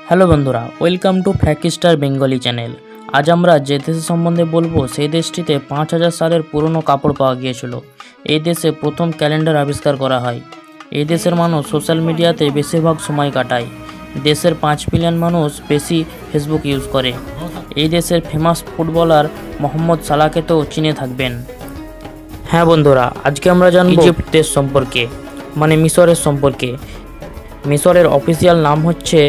Hello বন্ধুরা, welcome to ফ্যাক্টস্টার Bengali channel. আজ আমরা যে দেশের সম্বন্ধে বলবো সেই দেশটিতে 5000 সালের পুরনো কাপড় পাওয়া গিয়েছিল। এই দেশে প্রথম ক্যালেন্ডার আবিষ্কার করা হয়। এই দেশের মানুষ সোশ্যাল মিডিয়াতে বেশিরভাগ সময় কাটায়। দেশের 5 বিলিয়ন মানুষ বেশি ফেসবুক ইউজ করে। এই দেশের ফেমাস ফুটবলার মোহাম্মদ সালাহকে তো চিনে থাকবেন। হ্যাঁ বন্ধুরা, আজকে আমরা জানব ইজিপ্ট দেশ সম্পর্কে, মানে মিশরের সম্পর্কে। মিশরের অফিসিয়াল নাম হচ্ছে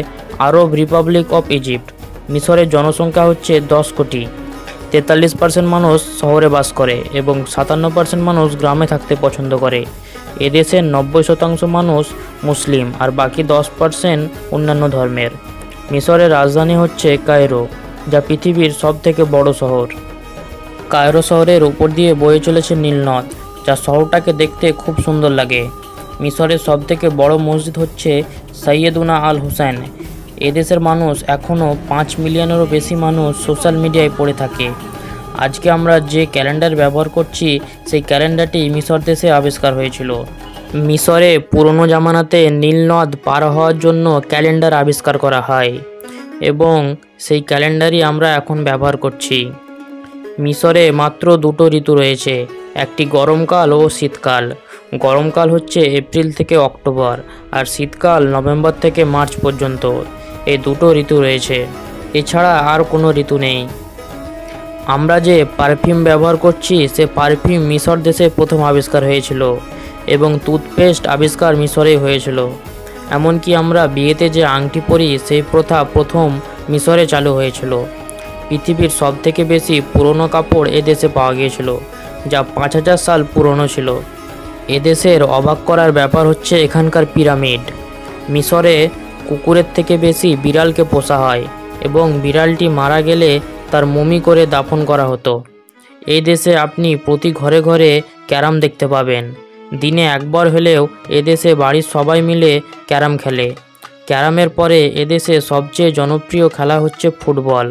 আরব রিপাবলিক অফ ইজিপ্ট। মিশরের জনসংখ্যা হচ্ছে 10 কোটি। 43% মানুষ শহরে বাস করে এবং 57% মানুষ গ্রামে থাকতে পছন্দ করে। এদেশের 90% মানুষ মুসলিম আর বাকি 10% অন্যান্য ধর্মের। মিশরের রাজধানী হচ্ছে কায়রো, যা পৃথিবীর সবথেকে বড় শহর। কায়রো শহরের উপর দিয়ে বয়ে চলেছে নীল নদ, যা শহরটাকে দেখতে খুব সুন্দর লাগে। মিশরের সবথেকে বড় মসজিদ হচ্ছে সৈয়দনা আল হুসাইন। এদেশের মানুষ এখনও 5 মিলিয়নেরও বেশি মানুষ সোশ্যাল মিডিয়ায় পড়ে থাকে। আজকে আমরা যে ক্যালেন্ডার ব্যবহার করছি সেই ক্যালেন্ডারটি মিশর দেশে আবিষ্কার হয়েছিল। মিশরে পুরনো জামানাতে নীল নদ পার হওয়ার জন্য ক্যালেন্ডার আবিষ্কার করা হয় এবং সেই ক্যালেন্ডারই আমরা এখন ব্যবহার করছি। মিশরে মাত্র দুটো ঋতু রয়েছে, একটি গরমকাল ও শীতকাল। গরমকাল হচ্ছে এপ্রিল থেকে অক্টোবর আর শীতকাল নভেম্বর থেকে মার্চ পর্যন্ত। এই দুটো ঋতু রয়েছে, এছাড়া আর কোনো ঋতু নেই। আমরা যে পারফিউম ব্যবহার করছি সে পারফিউম মিশর দেশে প্রথম আবিষ্কার হয়েছিল এবং টুথপেস্ট আবিষ্কার মিশরেই হয়েছিল। এমনকি আমরা বিয়েতে যে আংটি পরি সেই প্রথা প্রথম মিশরে চালু হয়েছিল। পৃথিবীর সবথেকে বেশি পুরনো কাপড় এদেশে পাওয়া গিয়েছিল, যা 5000 সাল পুরনো ছিল। এদেশের অবাক করার ব্যাপার হচ্ছে এখানকার পিরামিড। মিশরে কুকুরের থেকে বেশি বিড়ালকে পোষা হয় এবং বিড়ালটি মারা গেলে তার মমি করে দাফন করা হতো। এই দেশে আপনি প্রতি ঘরে ঘরে ক্যারাম দেখতে পাবেন। দিনে একবার হলেও এদেশে বাড়ির সবাই মিলে ক্যারাম খেলে। ক্যারামের পরে এদেশে সবচেয়ে জনপ্রিয় খেলা হচ্ছে ফুটবল।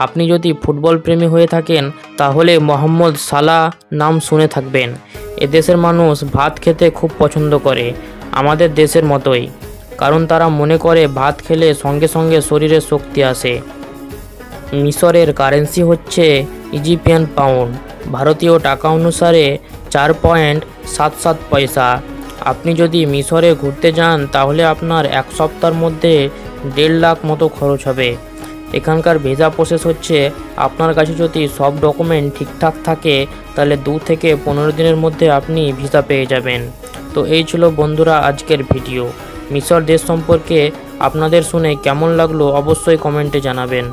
আপনি যদি ফুটবল প্রেমী হয়ে থাকেন তাহলে মোহাম্মদ সালাহ নাম শুনে থাকবেন। এদেশের মানুষ ভাত খেতে খুব পছন্দ করে, আমাদের দেশের মতোই, কারণ তারা মনে করে ভাত খেলে সঙ্গে সঙ্গে শরীরে শক্তি আসে। মিশরের কারেন্সি হচ্ছে ইজিপ্টিয়ান পাউন্ড। ভারতীয় টাকা অনুসারে 4.77 পয়সা। আপনি যদি মিশরে ঘুরতে যান তাহলে আপনার এক সপ্তাহের মধ্যে 1.5 লাখ মতো খরচ হবে। এখানকার ভিসা প্রসেস হচ্ছে, আপনার কাছে যদি সব ডকুমেন্ট ঠিকঠাক থাকে তাহলে 2 থেকে 15 দিনের মধ্যে আপনি ভিসা পেয়ে যাবেন। তো এই ছিল বন্ধুরা আজকের ভিডিও। মিশর দেশ সম্পর্কে আপনাদের শুনে কেমন লাগলো অবশ্যই কমেন্টে জানাবেন।